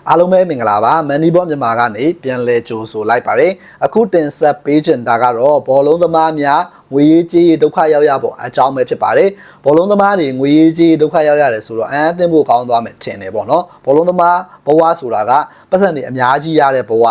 အားလုံးပဲမင်္ဂလာပါမန်နီဘောမြန်မာကနေပြန်လဲကြိုဆိုလိုက်ပါတယ်အခုတင်ဆက်ပေးချင်တာကတော့ဘောလုံးသမားများငွေရေးကြေးဒုက္ခရောက်ရပုံအကြောင်းပဲဖြစ်ပါတယ်ဘောလုံးသမားတွေငွေရေးကြေးဒုက္ခရောက်ရတယ်ဆိုတော့အန်းအသင်းဖို့ကောင်းသွားမယ်ထင်တယ်ပေါ့နော်ဘောလုံးသမားဘဝဆိုတာကပတ်စံတွေအများကြီးရတဲ့ဘဝ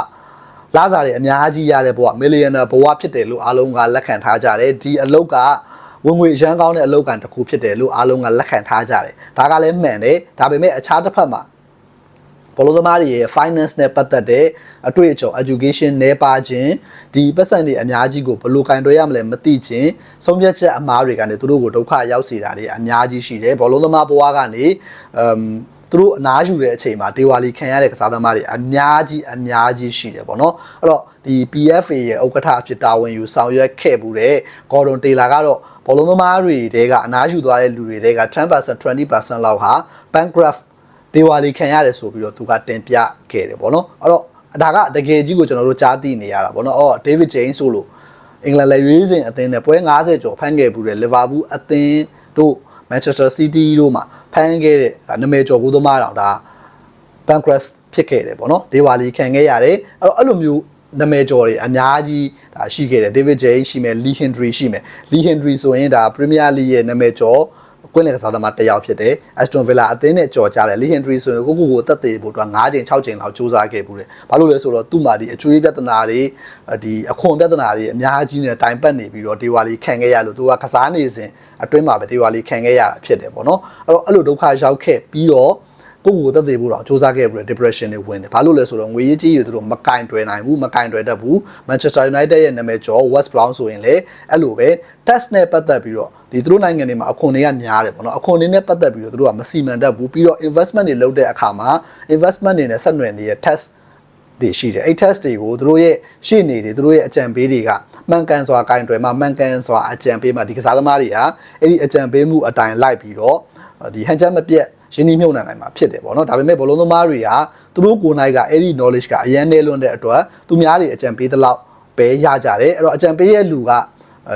လာစားတွေအများကြီးရတဲ့ဘဝမီလီယံနာဘဝဖြစ်တယ်လို့အားလုံးကလက်ခံထားကြတယ်ဒီအလုပ်ကဝင်ငွေရန်ကောင်းတဲ့အလုပ်ကန်တစ်ခုဖြစ်တယ်လို့အားလုံးကလက်ခံထားကြတယ်ဒါကလည်းမှန်တယ်ဒါပေမဲ့အခြားတစ်ဖက်မှာဘောလုံးသမားတွေရဲ့ finance နဲ့ပတ်သက်တဲ့အတွေ့အကြုံ education နဲ့ပါခြင်းဒီပတ်စံတွေအများကြီးကိုဘယ်လိုကင်တွယ်ရမလဲမသိခြင်းဆုံးဖြတ်ချက်အမှားတွေကနေသူတို့ကိုဒုက္ခရောက်စေတာတွေအများကြီးရှိတယ်ဘောလုံးသမားဘဝကနေသူတို့အနားယူတဲ့အချိန်မှာဒေဝါလီခံရတဲ့ကစားသမားတွေအများကြီးရှိတယ်ပေါ့နော်အဲ့တော့ဒီ PFA ရဲ့ဥက္ကဋ္ဌအဖြစ်တာဝန်ယူဆောင်ရွက်ခဲ့မှုတဲ့ Gordon Taylor ကတော့ဘောလုံးသမားတွေတဲကအနားယူသွားတဲ့လူတွေတဲက 10% 20% လောက်ဟာ bankruptဒေဝါလီခံရတယ်ဆိုပြီးတော့သူကတင်ပြခဲ့တယ်ပေါ့နော်အဲ့တော့ဒါကတကယ်ကြီးကိုကျွန်တော်တို့ကြားသိနေရတာပေါ့နော်ဒေးဗစ်ဂျိမ်းဆိုလို့အင်္ဂလန်လက်ရွေးစင်အသင်းနဲ့ပွဲ90ကျော်ဖမ်းခဲ့ဘူးတဲ့လီဗာပူးအသင်းတို့မန်ချက်စတာစီးတီးတို့မှာဖမ်းခဲ့တဲ့နာမည်ကျော်ကိုသမားတော်ဒါဘန်ကရတ်ဖြစ်ခဲ့တယ်ပေါ့နော်ဒေဝါလီခံခဲ့ရတယ်အဲ့လိုမျိုးနာမည်ကျော်တွေအများကြီးဒါရှိခဲ့တယ်ဒေးဗစ်ဂျိမ်းရှိမယ်လီဟင်ဒရီရှိမယ်လီဟင်ဒရီဆိုရင်ဒါပရီးမီးယားလိရဲ့နာမည်ကျော်ကွင်းလယ်ကစားသမားတစ်ယောက်ဖြစ်တယ်အက်စတွန်ဗီလာအသင်းနဲ့ကြော်ကြတယ်လီဟင်ဒရီဆိုရင်ကိုတက်သေးဖို့အတွက်9ချိန်6ချိန်လောက်စူးစမ်းခဲ့ဘူးတယ်ဘာလို့လဲဆိုတော့သူ့မှာဒီအကျွေးပြဿနာတွေဒီအခွန်ပြဿနာတွေအများကြီးနဲ့တိုင်ပတ်နေပြီးတော့ဒေဝါလီခံခဲ့ရလို့သူကကစားနေစဉ်အတွင်းမှာပဲဒေဝါလီခံခဲ့ရတာဖြစ်တယ်ပေါ့နော်အဲ့လိုဒုက္ခရောက်ခဲ့ပြီးတော့ကိုတက်သေးဖို့တော့စူးစမ်းခဲ့ပြီးတော့ depression တွေဝင်တယ်ဘာလို့လဲဆိုတော့ငွေရေးကြေးရသူတို့မကင်တွယ်နိုင်ဘူးမကင်တွယ်တတ်ဘူး Manchester United ရဲ့နာမည်ကျော် West Brom ဆိုရင်လည်းအဲ့လိုပဲ test နဲ့ပတ်သက်ပြီးတော့ဒီသူတို့နိုင်ငံတွေမှာအခွန်တွေကများတယ်ပေါ့နော်အခွန်တွေနဲ့ပတ်သက်ပြီးတော့သူတို့ကမစီမံတတ်ဘူးပြီးတော့ investment တွေလုပ်တဲ့အခါမှာ investment တွေနဲ့ဆက်နွယ်နေတဲ့ test တွေရှိတယ်အဲ့ test တွေကိုသူတို့ရဲ့ရှေ့နေတွေသူတို့ရဲ့အကြံပေးတွေကမှန်ကန်စွာကင်တွယ်မှာမှန်ကန်စွာအကြံပေးမှာဒီကစားသမားတွေဟာအဲ့ဒီအကြံပေးမှုအတိုင်းလိုက်ပြီးတော့ဒီဟန်ချက်မပြတ်ရင်းနှီးမြှုပ်နှံနိုင်မှာဖြစ်တယ်ပေါ့နော်ဒါပေမဲ့ဘောလုံးသမားတွေကသူတို့ကိုယ်နိုင်ကအဲ့ဒီ knowledge ကအရန်နေလွန်းတဲ့အတွက်သူများတွေအကြံပေးသလောက်ပဲရကြတယ်အဲ့တော့အကြံပေးရဲ့လူက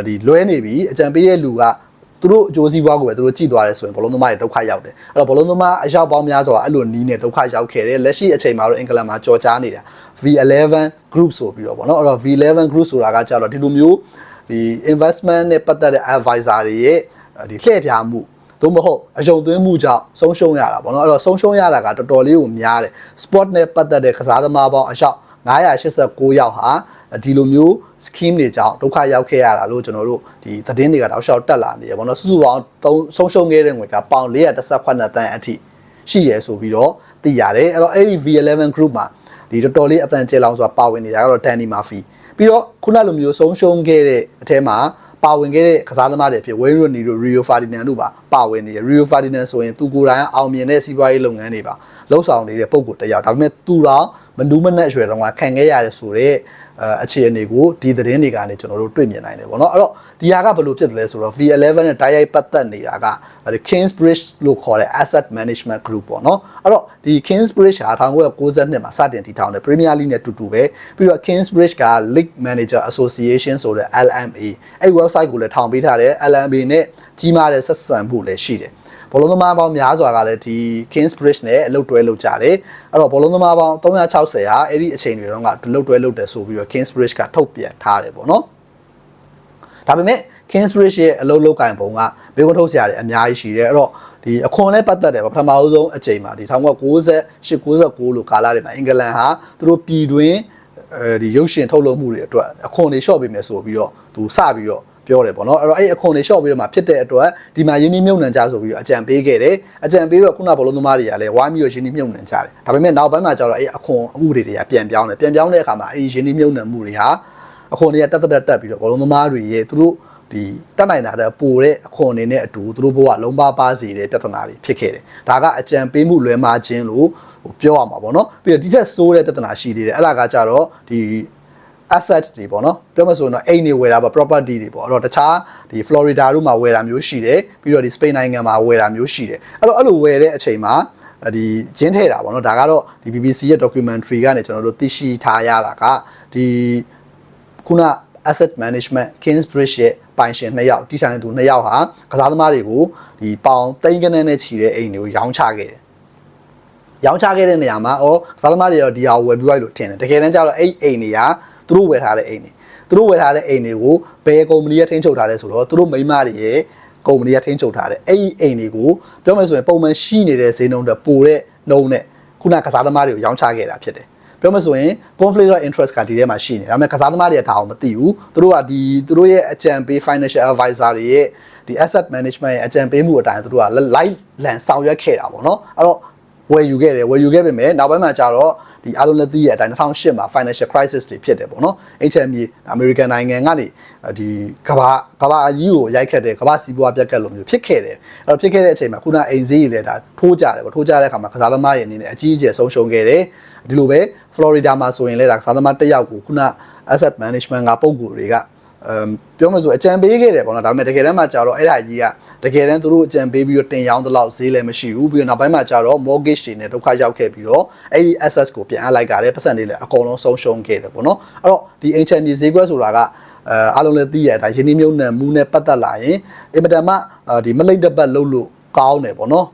ဒီလွဲနေပြီအကြံပေးရဲ့လူကသူတို့အကျိုးစီးပွားကိုပဲသူတို့ကြည့်သွားတယ်ဆိုရင်ဘောလုံးသမားတွေဒုက္ခရောက်တယ်အဲ့တော့ဘောလုံးသမားအရောက်ပေါင်းများစွာအဲ့လိုနီးနဲ့ဒုက္ခရောက်ခဲ့တယ်လက်ရှိအချိန်မှာတော့အင်္ဂလန်မှာကြော်ကြားနေတာ V11 group ဆိုပြီးတော့ပေါ့နော်အဲ့တော့ V11 group ဆိုတာကကြတော့ဒီလိုမျိုးဒီ investment နဲ့ပတ်သက်တဲ့ advisor တွေရဲ့ဒီလှည့်ဖျားမှုသို့မဟုတ်အယုံသွင်းမှုကြောင့်ဆုံးရှုံးရတာပေါ့နော်အဲ့တော့ဆုံးရှုံးရတာကတော်တော်လေးကိုများတယ် sport နဲ့ပတ်သက်တဲ့ကစားသမားပေါင်းအယောက်989ယောက်ဟာဒီလိုမျိုး scheme တွေကြောင့်ဒုက္ခရောက်ခဲ့ရတာလို့ကျွန်တော်တို့ဒီသတင်းတွေကတောက်လျှောက်တက်လာနေရပေါ့နော်စုစုပေါင်းဆုံးရှုံးခဲ့တဲ့ငွေကပေါင်418တန်းအထိရှိရဆိုပြီးတော့သိရတယ်အဲ့တော့အဲ့ဒီ V11 group မှာဒီတော်တော်လေးအတန်ကျဲလောင်ဆိုတာပါဝင်နေတာကတော့ Danny Murphy ပြီးတော့ခုနလိုမျိုးဆုံးရှုံးခဲ့တဲ့အထဲမှာပါဝင်ခဲ့တဲ့ကစားသမားတွေအဖြစ်ဝေးရိုနီတို့ရီယိုဖာဒီနန်တို့ပါဝင်နေတယ်ရီယိုဖာဒီနန်ဆိုရင်သူကိုယ်တိုင်အောင်မြင်တဲ့စီးပွားရေးလုပ်ငန်းတွေပါလှုပ်ဆောင်နေတဲ့ပုံကိုတစ်ယောက်ဒါပေမဲ့သူတော့မနူးမနဲ့အရွယ်တုန်းကခံခဲ့ရတယ်ဆိုတော့အခြေအနေကိုဒီသတင်းတွေကနေကျွန်တော်တို့တွေ့မြင်နိုင်တယ်ပေါ့နော်အဲ့တော့ဒီဟာကဘယ်လိုဖြစ်တယ်လဲဆိုတော့ V11 နဲ့တိုက်ရိုက်ပတ်သက်နေတာက Kingsbridge လို့ခေါ်တဲ့ asset management group ပေါ့နော်အဲ့တော့ဒီ Kingsbridge ဟာ1992မှာစတင်တည်ထောင်တယ် Premier League နဲ့တူတူပဲပြီးတော့ Kingsbridge က League Manager Association ဆိုတဲ့ LMA အဲ့ website ကိုလည်းထောင်ပေးထားတယ် LMA နဲ့ကြီးမားတဲ့ဆက်ဆံမှုလည်းရှိတယ်ဘောလုံးသမားပေါင်းများစွာကလည်းဒီ Kingsbridge နဲ့အလုပ်တွဲလုပ်ကြတယ်အဲ့တော့ဘောလုံးသမားပေါင်း360ဟာအဲ့ဒီအချိန်တွေတုန်းကအလုပ်တွဲလုပ်တယ်ဆိုပြီးတော့ Kingsbridge ကထုတ်ပြန်ထားတယ်ပေါ့နော်ဒါပေမဲ့ Kingsbridge ရဲ့အလုပ်လုပ်ကင်ပုံကဘေးကွန်းထုတ်စရာတွေအများကြီးရှိတယ်အဲ့တော့ဒီအခွန်နဲ့ပတ်သက်တယ်ပထမဆုံးအချိန်မှာဒီ1998 99လို့ကာလတွေမှာအင်္ဂလန်ဟာသူတို့ပြည်တွင်းဒီရုပ်ရှင်ထုတ်လုပ်မှုတွေအတွက်အခွန်တွေလျှော့ပေးမယ်ဆိုပြီးတော့သူစပြီးတော့ပြောတယ်ပေါ့နော်အဲ့တော့အဲ့အခွန်တွေလျှော့ပြီးတော့မှဖြစ်တဲ့အတွက်ဒီမှာယင်းနှိမ့်မြုပ်နှံကြဆိုပြီးတော့အကြံပေးခဲ့တယ်အကြံပေးတော့ခုနဘောလုံးသမားတွေကလည်းဝိုင်းပြီးတော့ယင်းနှိမ့်မြုပ်နှံကြတယ်ဒါပေမဲ့နောက်ပိုင်းမှာကျတော့အဲ့အခွန်အမှုတွေကပြန်ပြောင်းတယ်ပြန်ပြောင်းတဲ့အခါမှာအဲ့ဒီယင်းနှိမ့်မြုပ်နှံမှုတွေဟာအခွန်တွေကတက်ပြီးတော့ဘောလုံးသမားတွေရဲ့သူတို့ဒီတက်နိုင်တာတဲ့ပိုတဲ့အခွန်အနေနဲ့အတူသူတို့ဘဝလုံးပါစေတဲ့ပြဿနာတွေဖြစ်ခဲ့တယ်ဒါကအကြံပေးမှုလွဲမှားခြင်းလို့ပြောရမှာပေါ့နော်ပြီးတော့ဒီဆက်ဆိုးတဲ့ပြဿနာရှိသေးတယ်အဲ့ဒါကကြတော့ဒီasset တွေပေါ့နော်ပြောမှဆိုရင်တော့အိမ်တွေဝယ်တာပါ property တွေပေါ့အဲ့တော့တခြားဒီ Florida တို့မှာဝယ်တာမျိုးရှိတယ်ပြီးတော့ဒီ Spain နိုင်ငံမှာဝယ်တာမျိုးရှိတယ်အဲ့လိုဝယ်တဲ့အချိန်မှာဒီဂျင်းထဲတာပေါ့နော်ဒါကတော့ဒီ BBC ရဲ့ documentary ကနေကျွန်တော်တို့သိရှိထားရတာကဒီခုန asset management Kingsbridge ရဲ့ပိုင်ရှင်2ယောက်တီဆိုင်သူ2ယောက်ဟာကစားသမားတွေကိုဒီပေါင်သိန်းကနန်းနဲ့ချီတဲ့အိမ်တွေကိုရောင်းချခဲ့တယ် ရောင်းချခဲ့တဲ့နေရာမှာစားသမားတွေရောဒီဟာဝယ်ပြီးလိုက်လို့ထင်တယ်တကယ်တမ်းကျတော့အဲ့အိမ်တွေကသူတို့ဝယ်ထားတဲ့အိမ်တွေသူတို့ဝယ်ထားတဲ့အိမ်တွေကိုဘယ်ကုမ္ပဏီကထိန်းချုပ်ထားလဲဆိုတော့သူတို့မိန်းမတွေရဲ့ကုမ္ပဏီကထိန်းချုပ်ထားတယ်အဲ့ဒီအိမ်တွေကိုပြောမယ်ဆိုရင်ပုံမှန်ရှိနေတဲ့ဈေးနှုန်းတွေပိုတဲ့နှုန်းနဲ့ခုနကစားသမားတွေကိုရောင်းချခဲ့တာဖြစ်တယ်ပြောမယ်ဆိုရင် conflict of interest ကဒီထဲမှာရှိနေဒါပေမဲ့ကစားသမားတွေကဒါအောင်မသိဘူးသူတို့ကသူတို့ရဲ့အကြံပေး financial advisor တွေရဲ့ဒီ asset management ရဲ့အကြံပေးမှုအတိုင်းသူတို့က live လန်ဆောင်ရွက်ခဲ့တာပေါ့နော်အဲ့တော့ဝယ်ယူခဲ့ပေမဲ့နောက်ပိုင်းမှာကျတော့ဒီအားလုံးလက်သိရဲ့အတိုင်း2008မှာ financial crisis တွေဖြစ်တယ်ပေါ့နော် HMB အမေရိကန်နိုင်ငံကနေဒီကဘာအကြီးကိုရိုက်ခတ်တယ်ကဘာစီးပွားပြတ်ကတ်လိုမျိုးဖြစ်ခဲ့တယ်အဲ့တော့ဖြစ်ခဲ့တဲ့အချိန်မှာခုနအိမ်ဈေးကြီးလည်းဒါထိုးကြတယ်ပေါ့ထိုးကြတဲ့အခါမှာကစားသမားရဲ့အနေနဲ့အကြီးအကျယ်ဆုံးရှုံးခဲ့တယ်ဒီလိုပဲ Florida မှာဆိုရင်လည်းဒါကစားသမားတစ်ယောက်ကိုခုန asset management ကပုံကိုယ်တွေကပြောမှဆိုအကြံပေးခဲ့တယ်ပေါ့နော်ဒါပေမဲ့တကယ်တမ်းမှာကြာတော့အဲ့ဒါကြီးကတကယ်တမ်းသူတို့အကြံပေးပြီးတော့တင်ရောင်းတဲ့လောက်ဈေးလည်းမရှိဘူးပြီးတော့နောက်ပိုင်းမှာကြာတော့ mortgage တွေနဲ့ဒုက္ခရောက်ခဲ့ပြီးတော့အဲ့ဒီ assets ကိုပြန်အပ်လိုက်ကြတယ်ပတ်စံတွေလည်းအကုန်လုံးဆုံးရှုံးခဲ့တယ်ပေါ့နော်အဲ့တော့ဒီ ancient ဈေးကွက်ဆိုတာကအားလုံးလည်းသိရတာယင်းနှမြုံနှံမှုနဲ့ပတ်သက်လာရင်အင်မတန်မှဒီမလိမ့်တပတ်လို့ကောင်းတယ်ပေါ့နော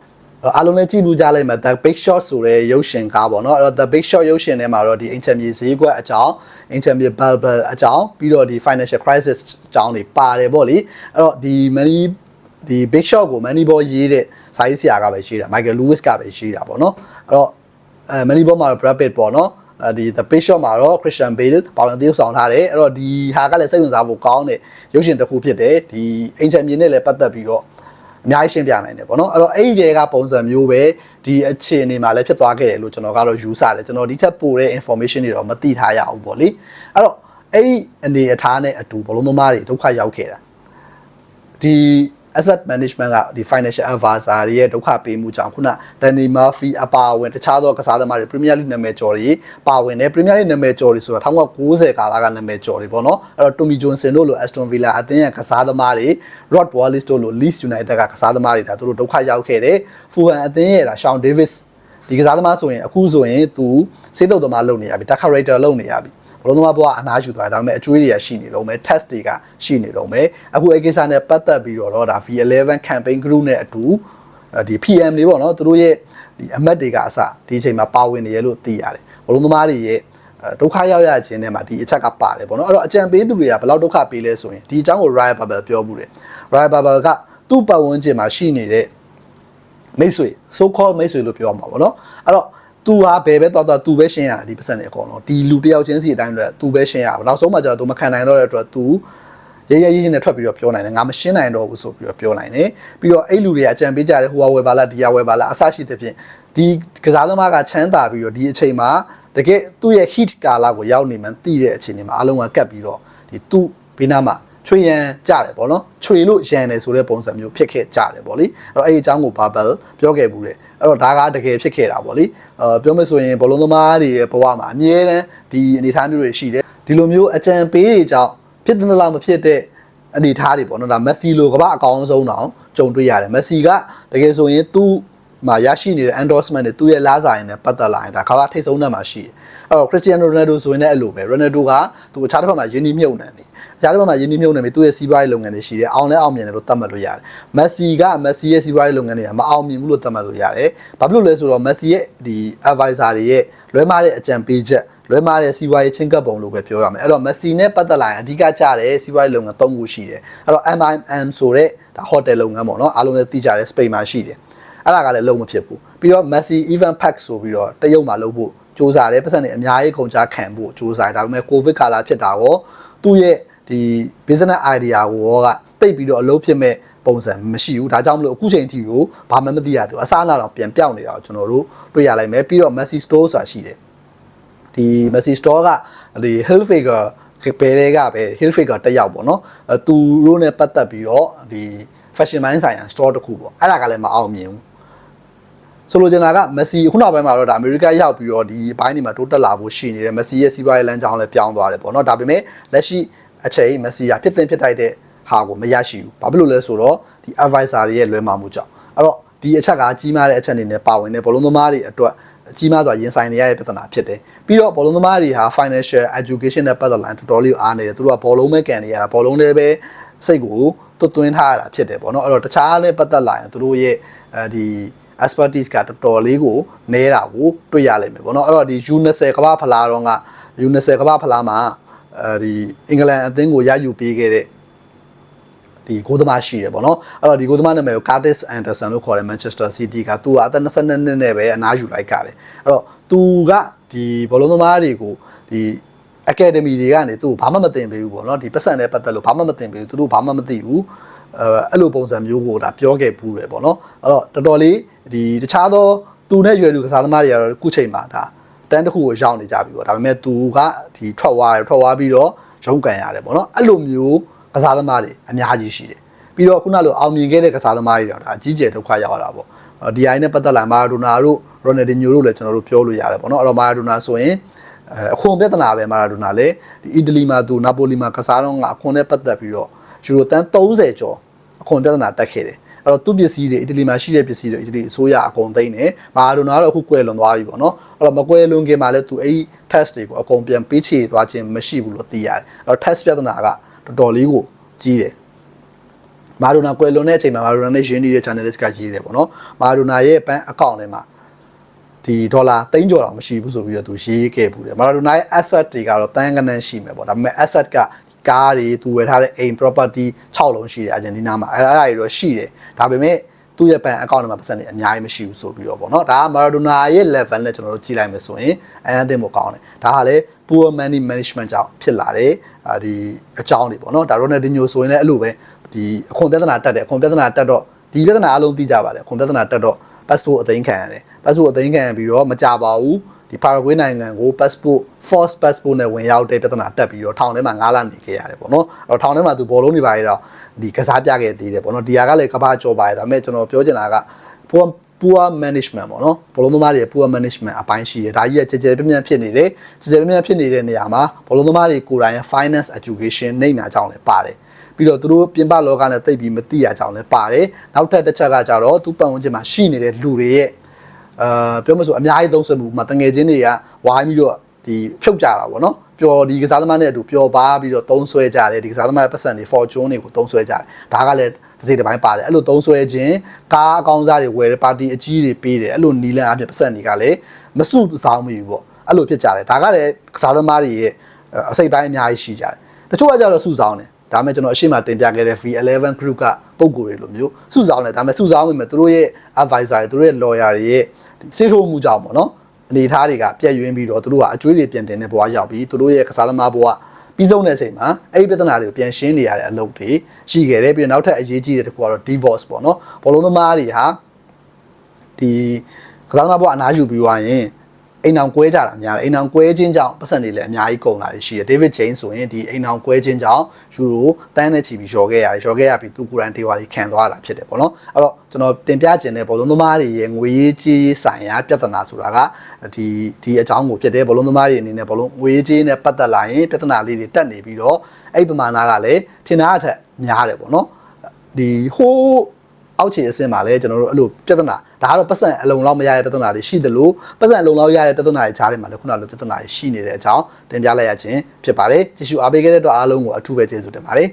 ်အားလုံးလည်းကြည့်လို့ကြားလိုက်မှာ The Big Short ဆိုတဲ့ရုပ်ရှင်ကားပေါ့နော်အဲ့တော့ The Big Short ရုပ်ရှင်ထဲမှာတော့ဒီ ancient ဈေးကွက်အကြောင်း ancient bubble အကြောင်းပြီးတော့ဒီ financial crisis အကြောင်းတွေပါတယ်ပေါ့လေအဲ့တော့ဒီ Big Short ကို Moneyball ရေးတဲ့စာရေးဆရာကပဲရေးတာ Michael Lewis ကပဲရေးတာပေါ့နော်အဲ့တော့Moneyball မှာ Brad Pitt ပေါ့နော်ဒီ The Big Short မှာတော့ Christian Bale ပေါင်တရုပ်ဆောင်ထားတယ်အဲ့တော့ဒီဟာကလည်းစိတ်ဝင်စားဖို့ကောင်းတဲ့ရုပ်ရှင်တစ်ခုဖြစ်တယ်ဒီ ancient မြေနဲ့လည်းပတ်သက်ပြီးတော့အများကြီးရှင်းပြနိုင်တယ်ပေါ့နော်အဲ့တော့အဲ့ဒီတွေကပုံစံမျိုးပဲဒီအခြေအနေမှာလည်းဖြစ်သွားခဲ့တယ်လို့ကျွန်တော်ကတော့ယူဆတယ်ကျွန်တော်ဒီချက်ပို့တဲ့ information တွေတော့မသိထားရအောင်ပေါ့လေအဲ့တော့အဲ့ဒီအနေအထားနဲ့အတူဘလုံးသမားတွေဒုက္ခရောက်ခဲ့တာဒီ asset management ကဒီ financial advisor တွေရဲ့ဒုက္ခပေးမှုကြောင့်ခုန Danny Murphy အပါအဝင်တခြားသောကစားသမားတွေ Premier League နာမည်ကျော်တွေပါဝင်တယ် Premier League နာမည်ကျော်တွေဆိုတာ1990ကာလကနာမည်ကျော်တွေပေါ့နော်အဲ့တော့ Tommy Johnson တို့လို Aston Villa အသင်းရဲ့ကစားသမားတွေ Rod Wallace တို့လို Leeds United ကကစားသမားတွေဒါသူတို့ဒုက္ခရောက်ခဲ့တယ် Fulham အသင်းရဲ့ဒါ Sean Davis ဒီကစားသမားဆိုရင်အခုဆိုရင်သူစေးတုပ်သမားလုပ်နေရပြီ Decorator လုပ်နေရပြီဘလုံးသမားဘွားအနားယူသွားတယ်ဒါပေမဲ့အကျွေးတွေကရှိနေတော့မယ် test တွေကရှိနေတော့မယ်အခုအဲ့ကိစ္စနဲ့ပတ်သက်ပြီးတော့ဒါ V11 campaign group နဲ့အတူဒီ PM တွေပေါ့နော်သူတို့ရဲ့ဒီအမတ်တွေကအစဒီအချိန်မှာပါဝင်နေရလို့သိရတယ်ဘလုံးသမားတွေရဲ့ဒုက္ခရောက်ရခြင်းထဲမှာဒီအချက်ကပါတယ်ပေါ့နော်အဲ့တော့အကြံပေးသူတွေကဘယ်လောက်ဒုက္ခပေးလဲဆိုရင်ဒီအကြောင်းကို Ryan Babel ပြောမှုတယ် Ryan Babel ကသူ့ပတ်ဝန်းကျင်မှာရှိနေတဲ့မိတ်ဆွေ so called မိတ်ဆွေလို့ပြောမှာပေါ့နော်အဲ့တော့သူဟာဘယ်ပဲတော့သူပဲရှင်းရတာဒီပတ်စံတွေအကုန်လုံးဒီလူတယောက်ချင်းစီအတိုင်းတော့သူပဲရှင်းရပါနောက်ဆုံးမှကျတော့သူမခံနိုင်တော့တဲ့အတွက်သူရဲရဲချင်းနဲ့ထွက်ပြီးတော့ပြောနိုင်တယ်ငါမရှင်းနိုင်တော့ဘူးဆိုပြီးတော့ပြောနိုင်တယ်ပြီးတော့အဲ့လူတွေကအကြံပေးကြတယ်ဟိုဟာဝယ်ပါလားဒီဟာဝယ်ပါလားအဆရှိတဲ့ဖြင့်ဒီကစားသမားကချမ်းသာပြီးတော့ဒီအချိန်မှာတကယ်သူ့ရဲ့ hit ကာလာကိုရောက်နေမှန်းသိတဲ့အချိန်မှာအားလုံးကကတ်ပြီးတော့ဒီသူ့ဘေးနားမှာချွေရန်ကြတယ်ပေါ့နော်ချွေလို့ရန်တယ်ဆိုတဲ့ပုံစံမျိုးဖြစ်ခဲ့ကြတယ်ပေါ့လေအဲ့တော့အဲ့ဒီအကြောင်းကိုဘာဘယ်ပြောခဲ့ဘူးလေအဲ့တော့ဒါကတကယ်ဖြစ်ခဲ့တာပေါ့လေပြောမဆိုရင်ဘလုံးသမားတွေရဲ့ဘဝမှာအမြဲတမ်းဒီအနေအထားမျိုးတွေရှိတယ်ဒီလိုမျိုးအကြံပေးတွေကြောင့်ဖြစ်တဲ့လောက်မဖြစ်တဲ့အနေအထားတွေပေါ့နော်ဒါမက်ဆီလိုကမ္ဘာအကောင်းဆုံးတောင်ကြုံတွေ့ရတယ်မက်ဆီကတကယ်ဆိုရင်သူ့မှာရရှိနေတဲ့ endorsement တွေသူ့ရဲ့လားစာရင်နဲ့ပတ်သက်လာရင်ဒါကမ္ဘာထိပ်ဆုံးထဲမှာရှိတယ်အဲ့တော့ Cristiano Ronaldo ဆိုရင်လည်းအဲ့လိုပဲ Ronaldo ကသူအခြားတစ်ဖက်မှာယင်းနှမြုပ်နှံတယ်အခြားတစ်ဖက်မှာယင်းနှမြုပ်နှံပြီးသူ့ရဲ့စီးပွားရေးလုပ်ငန်းတွေရှိတယ်အောင်လဲအောင်မြင်တယ်လို့သတ်မှတ်လို့ရတယ်မက်ဆီရဲ့စီးပွားရေးလုပ်ငန်းတွေကမအောင်မြင်ဘူးလို့သတ်မှတ်လို့ရတယ်ဘာဖြစ်လို့လဲဆိုတော့မက်ဆီရဲ့ဒီ advisor တွေရဲ့လွဲမှားတဲ့အကြံပေးချက်လွဲမှားတဲ့စီးပွားရေးချင်းကပ်ပုံလို့ပဲပြောရမယ်အဲ့တော့မက်ဆီနဲ့ပတ်သက်လာရင်အဓိကကျတဲ့စီးပွားရေးလုပ်ငန်း၃ခုရှိတယ်အဲ့တော့ MIM ဆိုတဲ့ဒါ hotel လုပ်ငန်းပေါ့နော်အားလုံးလည်းသိကြတယ်စပိန်မှာရှိတယ်အဲ့ဒါကလည်းလုံးမဖြစ်ဘူးပြီးတော့ Messi event pack ဆိုပြီးတော့တရုတ်မှာလုပ်ဖို့စူးစမ်းတယ်ပတ်စံတွေအများကြီးကုန်ကြခံဖို့စူးစမ်းဒါပေမဲ့ COVID ကာလဖြစ်တာရောသူ့ရဲ့ဒီ business idea ကိုကတိတ်ပြီးတော့အလုပ်ဖြစ်မဲ့ပုံစံမရှိဘူးဒါကြောင့်မလို့အခုချိန်ထိကိုဘာမှမသိရသူအစားအစာတော့ပြန်ပြောင်းနေတာကိုကျွန်တော်တို့တွေ့ရလိုက်မယ်ပြီးတော့ Messi store ဆိုတာရှိတယ်ဒီ Messi store ကဒီ Hilfiger ပဲတွေကပဲ Hilfiger တက်ရောက်ပေါ့နော်သူတို့နဲ့ပတ်သက်ပြီးတော့ဒီ fashion ပိုင်းဆိုင်ရာ store တစ်ခုပေါ့အဲ့ဒါကလည်းမအောင်မြင်ဘူးဆိုလိုချင်တာကမက်ဆီခုနောက်ပိုင်းမှာတော့ဒါအမေရိကရောက်ပြီးတော့ဒီဘိုင်းတွေမှာတိုးတက်လာဖို့ရှိနေတယ်မက်ဆီရဲ့စီးပွားရေးလမ်းကြောင်းလည်းပြောင်းသွားတယ်ပေါ့နော်ဒါပေမဲ့လက်ရှိအချိန်မက်ဆီကဖြစ်တင်ဖြစ်ထိုက်တဲ့ဟာကိုမရရှိဘူးဘာဖြစ်လို့လဲဆိုတော့ဒီ advisor တွေရဲ့လွဲမှားမှုကြောင့်အဲ့တော့ဒီအချက်ကကြီးမားတဲ့အချက်အနေနဲ့ပါဝင်တဲ့ဘောလုံးသမားတွေအတွက်ကြီးမားစွာရင်ဆိုင်နေရတဲ့ပြဿနာဖြစ်တယ်ပြီးတော့ဘောလုံးသမားတွေဟာ financial education နဲ့ပတ်သက်လာတော်တော်လေးအားနေတယ်သူတို့ကဘောလုံးပဲကန်နေရတာဘောလုံးတွေပဲစိတ်ကိုသွင်းထားရတာဖြစ်တယ်ပေါ့နော်အဲ့တော့တခြားနဲ့ပတ်သက်လာရင်သူတို့ရဲ့ဒီ expertise ကတော်တော်လေးကိုနဲတာကိုတွေ့ရလိမ့်မယ်ပေါ့နော်အဲ့တော့ဒီ U20 ကမ္ဘာဖလားတော့က U20 ကမ္ဘာဖလားမှာဒီအင်္ဂလန်အသင်းကိုရယူပေးခဲ့တဲ့ဒီဂိုးသမားရှိတယ်ပေါ့နော်အဲ့တော့ဒီဂိုးသမားနာမည်ကို Curtis Anderson လို့ခေါ်တယ် Manchester City ကသူကအသက်22နှစ်နဲ့ပဲအနားယူလိုက်ကြတယ်အဲ့တော့သူကဒီဘောလုံးသမားတွေကိုဒီ academy တွေကနေသူ့ဘာမှမသင်ပေးဘူးပေါ့နော်ဒီပတ်စံနဲ့ပတ်သက်လို့ဘာမှမသင်ပေးဘူးသူတို့ဘာမှမသိဘူးအဲ့လိုပုံစံမျိုးကိုဒါပြောခဲ့ဘူးတယ်ပေါ့နော်အဲ့တော့တော်တော်လေးဒီတခြားသောသူနဲ့ရွယ်လူကစားသမားတွေကတော့ခုချိန်မှာဒါတန်းတစ်ခုကိုရောက်နေကြပြီပေါ့ဒါပေမဲ့သူကဒီထွက်သွားပြီးတော့ရုန်းကန်ရတယ်ပေါ့နော်အဲ့လိုမျိုးကစားသမားတွေအများကြီးရှိတယ်ပြီးတော့ခုနလိုအောင်မြင်ခဲ့တဲ့ကစားသမားတွေတော့ဒါအကြီးကျယ်ဒုက္ခရောက်လာပေါ့ဒီအိုင်နဲ့ပတ်သက်လာမာရာဒိုနာတို့ရိုနယ်ဒင်းညိုတို့လည်းကျွန်တော်တို့ပြောလို့ရတယ်ပေါ့နော်အဲ့တော့မာရာဒိုနာဆိုရင်အခွန်ပြဿနာပဲမာရာဒိုနာလည်းဒီအီတလီမှာသူနာပိုလီမှာကစားတော့ကအခွန်နဲ့ပတ်သက်ပြီးတော့ယူရိုတန်30ကျော်အခွန်ပြဿနာတက်ခဲ့တယ်အဲ့တော့သူ့ပစ္စည်းတွေအီတလီမှာရှိတဲ့ပစ္စည်းတွေအီတလီအစိုးရအကုန်သိမ်းတယ်မာရာဒိုနာကတော့အခုကွယ်လွန်သွားပြီပေါ့နော်အဲ့တော့မကွယ်လွန်ခင်မှာလည်းသူအဲ့ test တွေကိုအကုန်ပြန်ပေးချေသွားခြင်းမရှိဘူးလို့သိရတယ်အဲ့တော့ test ပြဿနာကတော်တော်လေးကိုကြီးတယ်မာဒိုနာကွယ်လွန်တဲ့အချိန်မှာမာဒိုနာနဲ့ရင်းနှီးတဲ့ journalist ကရေးတယ်ပေါ့နော်မာဒိုနာရဲ့ဘဏ်အကောင့်ထဲမှာဒီဒေါ်လာ3ကျော်တော့မရှိဘူးဆိုပြီးတော့သူရေးခဲ့ဘူးတယ်မာဒိုနာရဲ့ asset တွေကတော့တန်းကနန်းရှိမယ်ပေါ့ဒါပေမဲ့ asset ကကားတွေသူဝယ်ထားတဲ့အိမ် property 6လုံးရှိတယ်အာဂျင်တီးနားမှာအဲ့ဒါတွေတော့ရှိတယ်ဒါပေမဲ့သူ့ရဲ့ဘဏ်အကောင့်ထဲမှာပတ်စံတွေအများကြီးမရှိဘူးဆိုပြီးတော့ပေါ့နော်ဒါကမာဒိုနာရဲ့ level နဲ့ကျွန်တော်တို့ကြည့်လိုက်မယ်ဆိုရင်အန်အသင်းကိုကောင်းတယ်ဒါကလည်း poor money management ကြောင့်ဖြစ်လာတယ်ဒီအကြောင်းတွေပေါ့နော်ဒါရိုနယ်ဒင်းညိုဆိုရင်လည်းအဲ့လိုပဲဒီအခွန်ပြဿနာတက်တယ်အခွန်ပြဿနာတက်တော့ဒီပြဿနာအလုံးသိကြပါတယ်အခွန်ပြဿနာတက်တော့ passport အသိမ်းခံရတယ် passport အသိမ်းခံပြီးတော့မကြပါဘူးဒီ Paraguay နိုင်ငံကို passport false passport နဲ့ဝင်ရောက်တဲ့ပြဿနာတက်ပြီးတော့ထောင်ထဲမှာ9လနေခဲ့ရတယ်ပေါ့နော်အဲ့တော့ထောင်ထဲမှာသူဘောလုံးတွေပါရတော့ဒီကစားပြခဲ့သေးတယ်ပေါ့နော်ဒီဟာကလည်းကဘာကြော်ပါတယ်ဒါပေမဲ့ကျွန်တော်ပြောချင်တာက poor management ပေါ့နော်ဘောလုံးသမားတွေ poor management အပိုင်းရှိတယ်ဒါကြီးကကြဲကြဲပြန့်ပြန့်ဖြစ်နေတယ်ကြဲကြဲပြန့်ပြန့်ဖြစ်နေတဲ့နေရာမှာဘောလုံးသမားတွေကိုယ်တိုင် finance education နှိမ့်နာကြောင်းလည်းပါတယ်ပြီးတော့သူတို့ပြင်ပလောကနဲ့တိတ်ပြီးမသိရကြောင်းလည်းပါတယ်နောက်ထပ်တစ်ချက်ကကြတော့သူပတ်ဝန်းကျင်မှာရှိနေတဲ့လူတွေရဲ့ပြောမလို့အများကြီးသုံးဆွဲမှုမှာတငယ်ချင်းတွေကဝိုင်းပြီးတော့ဒီဖြုတ်ကြတာပေါ့နော်ပျော်ဒီကစားသမားနဲ့အတူပျော်ပါပြီးတော့သုံးဆွဲကြတယ်ဒီကစားသမားရဲ့ပတ်စံတွေ fortune တွေကိုသုံးဆွဲကြတယ်ဒါကလည်းတစ်စိတ်တစ်ပိုင်းပါတယ်အဲ့လိုသုံးဆွဲခြင်းကားအကောင်းစားတွေဝယ်တဲ့ပါတီအကြီးတွေပေးတယ်အဲ့လိုနီလန်အဖြစ်ပတ်စံတွေကလည်းမစုဆောင်မိဘူးပေါ့အဲ့လိုဖြစ်ကြတယ်ဒါကလည်းကစားသမားတွေရဲ့အစိတ်ပိုင်းအများကြီးရှိကြတယ်တချို့ကကြတော့စုဆောင်တယ်ဒါမဲ့ကျွန်တော်အရှိမတင်ပြခဲ့တဲ့ V11 group ကပုံကိုယ်တွေလိုမျိုးစုဆောင်တယ်ဒါမဲ့စုဆောင်မိမယ်သူတို့ရဲ့ advisor တွေသူတို့ရဲ့ lawyer တွေရဲ့စေထိုးမှုကြောင့်ပေါ့နော်အနေထားတွေကပြက်ယွင်းပြီးတော့သူတို့ကအကျွေးတွေပြန်တင်တဲ့ဘဝရောက်ပြီးသူတို့ရဲ့ကစားသမားဘဝပြီးဆုံးတဲ့အချိန်မှာအဲ့ဒီပြဿနာတွေကိုပြန်ရှင်းနေရတဲ့အလုပ်တွေရှိခဲ့တယ်ပြီးတော့နောက်ထပ်အရေးကြီးတဲ့တစ်ခုကတော့ divorce ပေါ့နော်ဘောလုံးသမားတွေဟာဒီကစားသမားဘဝအနားယူပြီးသွားရင်အိမ်အောင်ကွဲကြတာများတယ်အိမ်အောင်ကွဲခြင်းကြောင့်ပတ်စံတွေလည်းအများကြီးကုန်လာတယ်ရှိတယ် David James ဆိုရင်ဒီအိမ်အောင်ကွဲခြင်းကြောင့်ယူရိုတန်းနဲ့ချီပြီးလျှော်ခဲ့ပြီးသူကိုယ်တိုင်ဒေဝါလီခံသွားလာဖြစ်တယ်ပေါ့နော်အဲ့တော့ကျွန်တော်တင်ပြခြင်းတဲ့ဘောလုံးသမားတွေရဲ့ငွေရေးကြေးဆိုင်ရာပြဿနာဆိုတာကဒီအကြောင်းကိုဖြစ်တယ်ဘောလုံးသမားတွေအနေနဲ့ဘောလုံးငွေရေးကြေးနဲ့ပတ်သက်လာရင်ပြဿနာလေးတွေတက်နေပြီးတော့အဲ့ပမာဏကလည်းထင်တာအထက်များတယ်ပေါ့နော်ဒီဟိုးအောက်ခြေအဆင့်မှာလည်းကျွန်တော်တို့အဲ့လိုပြဿနာဒါကတော့ပတ်စံအလုံးလောက်မရတဲ့ပြဿနာတွေရှိတယ်လို့ပတ်စံအလုံးလောက်ရတဲ့ပြဿနာတွေကြားထဲမှာလည်းခုနလိုပြဿနာတွေရှိနေတဲ့အကြောင်းတင်ပြလိုက်ရခြင်းဖြစ်ပါတယ်ကြည့်ရှုအားပေးခဲ့တဲ့အတွက်အားလုံးကိုအထူးပဲကျေးဇူးတင်ပါတယ်